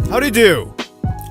Howdy do.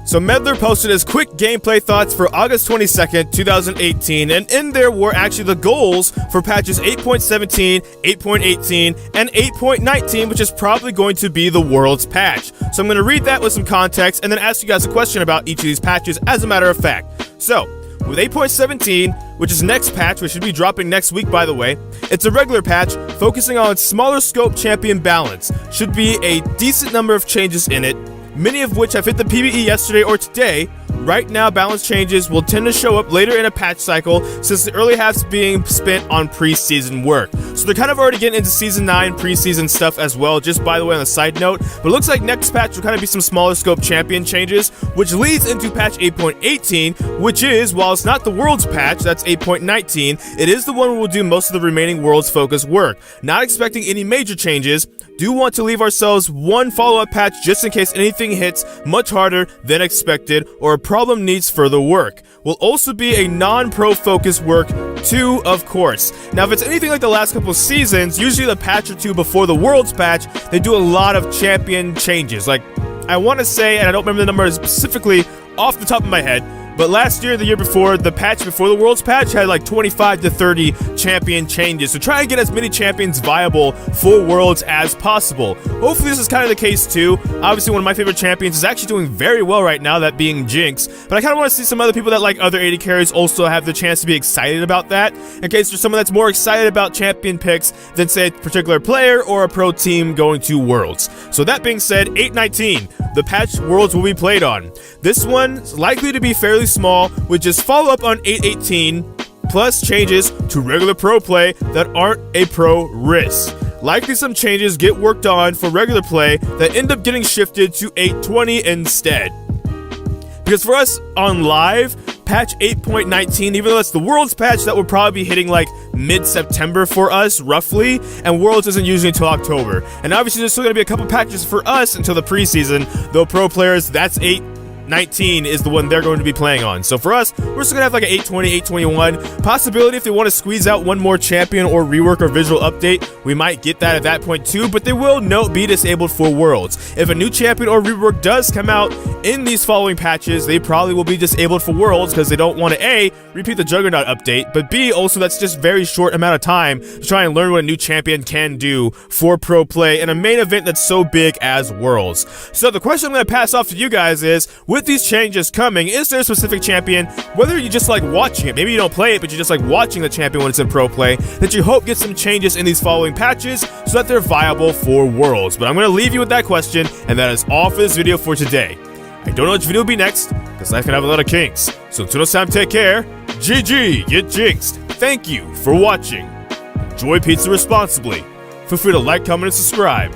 So Medler posted his quick gameplay thoughts for August 22nd, 2018, and in there were actually the goals for patches 8.17, 8.18, and 8.19, which is probably going to be the World's patch. So I'm going to read that with some context and then ask you guys a question about each of these patches as a matter of fact. So, with 8.17, which is next patch, which should be dropping next week by the way, it's a regular patch focusing on smaller scope champion balance. Should be a decent number of changes in it, many of which have hit the PvE yesterday or today. Right now, balance changes will tend to show up later in a patch cycle since the early half's being spent on preseason work. So they're kind of already getting into Season 9 preseason stuff as well, just by the way on a side note. But it looks like next patch will kind of be some smaller scope champion changes, which leads into patch 8.18, which is, while it's not the World's patch, that's 8.19, it is the one where we'll do most of the remaining World's focused work. Not expecting any major changes. Do want to leave ourselves one follow-up patch just in case anything hits much harder than expected or a problem needs further work. Will also be a non-pro focused work too, of course. Now if it's anything like the last couple of seasons, usually the patch or two before the World's patch, they do a lot of champion changes. Like, I want to say, and I don't remember the number specifically off the top of my head, but last year, the year before, the patch before the World's patch had like 25 to 30 champion changes. So try and get as many champions viable for Worlds as possible. Hopefully this is kind of the case too. Obviously one of my favorite champions is actually doing very well right now, that being ggGetJinxed. But I kind of want to see some other people that like other AD carries also have the chance to be excited about that. In case there's someone that's more excited about champion picks than say a particular player or a pro team going to Worlds. So that being said, 8.19, the patch Worlds will be played on. This one's likely to be fairly small, with just follow up on 8.18 plus changes to regular pro play that aren't a pro risk. Likely some changes get worked on for regular play that end up getting shifted to 8.20 instead. Because for us on live, patch 8.19, even though that's the World's patch, that would probably be hitting like mid-September for us, roughly, and Worlds isn't usually until October. And obviously there's still going to be a couple patches for us until the preseason, though pro players, that's 8.19 is the one they're going to be playing on. So for us, we're still gonna have like an 8.20, 8.21 possibility. If they want to squeeze out one more champion or rework or visual update, we might get that at that point too, but they will be disabled for Worlds. If a new champion or rework does come out in these following patches, they probably will be disabled for Worlds because they don't want to A, repeat the Juggernaut update, but B, also that's just very short amount of time to try and learn what a new champion can do for pro play in a main event that's so big as Worlds. So the question I'm going to pass off to you guys is, with these changes coming, is there a specific champion, whether you just like watching it, maybe you don't play it, but you just like watching the champion when it's in pro play, that you hope gets some changes in these following patches so that they're viable for Worlds? But I'm going to leave you with that question, and that is all for this video for today. I don't know which video will be next, because life can have a lot of kinks. So until next time, take care. ggGetJinxed. Thank you for watching. Enjoy pizza responsibly. Feel free to like, comment, and subscribe.